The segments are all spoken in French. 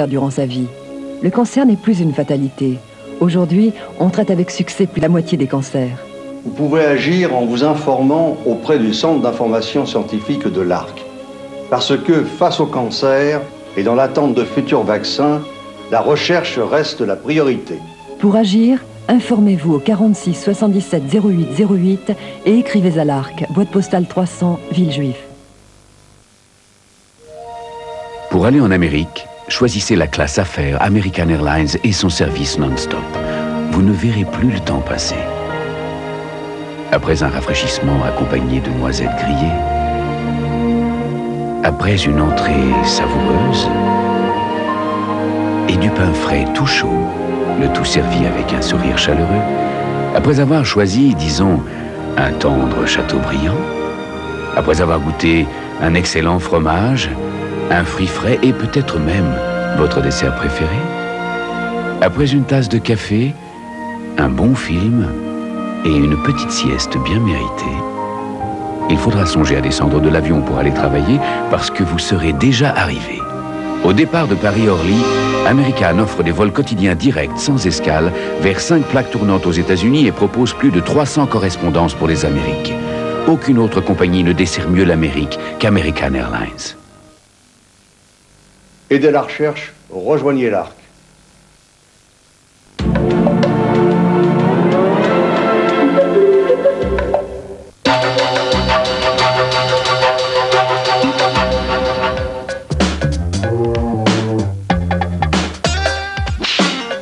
durant sa vie. Le cancer n'est plus une fatalité. Aujourd'hui, on traite avec succès plus de la moitié des cancers. Vous pouvez agir en vous informant auprès du Centre d'information scientifique de l'Arc. Parce que face au cancer et dans l'attente de futurs vaccins, la recherche reste la priorité. Pour agir, informez-vous au 46 77 08 08 et écrivez à l'Arc, boîte postale 300, Villejuif. Pour aller en Amérique, choisissez la classe affaires American Airlines et son service non-stop. Vous ne verrez plus le temps passer. Après un rafraîchissement accompagné de noisettes grillées, après une entrée savoureuse et du pain frais tout chaud, le tout servi avec un sourire chaleureux, après avoir choisi, disons, un tendre Chateaubriand, après avoir goûté un excellent fromage, un fruit frais et peut-être même votre dessert préféré, après une tasse de café, un bon film et une petite sieste bien méritée, il faudra songer à descendre de l'avion pour aller travailler parce que vous serez déjà arrivé. Au départ de Paris-Orly, American offre des vols quotidiens directs sans escale vers 5 plaques tournantes aux États-Unis et propose plus de 300 correspondances pour les Amériques. Aucune autre compagnie ne dessert mieux l'Amérique qu'American Airlines. Aidez la recherche, rejoignez l'Arc.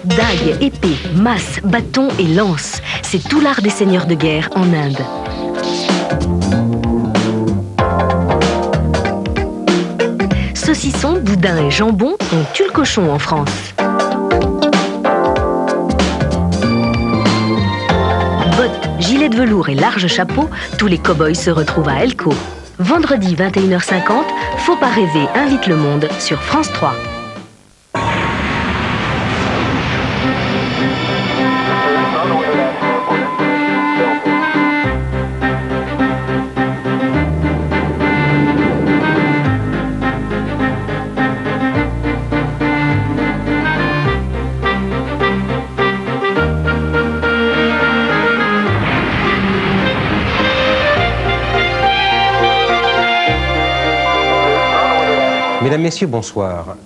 Dague, épée, masse, bâton et lance. C'est tout l'art des seigneurs de guerre en Inde. Saucisson, boudin et jambon, on tue le cochon en France. Bottes, gilets de velours et larges chapeaux, tous les cow-boys se retrouvent à Elko. Vendredi 21h50, Faut pas rêver invite le monde sur France 3. Mesdames, Messieurs, bonsoir.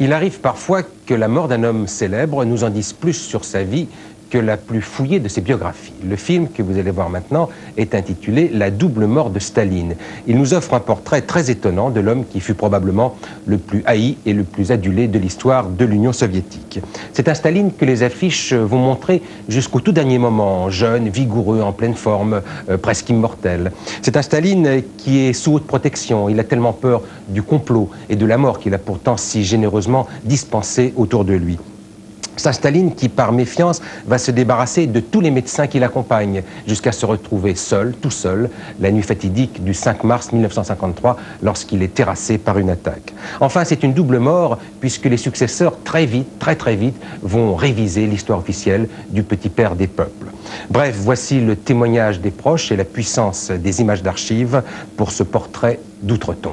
Il arrive parfois que la mort d'un homme célèbre nous en dise plus sur sa vie que la plus fouillée de ses biographies. Le film que vous allez voir maintenant est intitulé « La double mort de Staline ». Il nous offre un portrait très étonnant de l'homme qui fut probablement le plus haï et le plus adulé de l'histoire de l'Union soviétique. C'est un Staline que les affiches vont montrer jusqu'au tout dernier moment, jeune, vigoureux, en pleine forme, presque immortel. C'est un Staline qui est sous haute protection. Il a tellement peur du complot et de la mort qu'il a pourtant si généreusement dispensé autour de lui. C'est un Staline qui, par méfiance, va se débarrasser de tous les médecins qui l'accompagnent, jusqu'à se retrouver seul, tout seul, la nuit fatidique du 5 mars 1953, lorsqu'il est terrassé par une attaque. Enfin, c'est une double mort, puisque les successeurs, très vite, très vite, vont réviser l'histoire officielle du petit père des peuples. Bref, voici le témoignage des proches et la puissance des images d'archives pour ce portrait d'outre-tombe.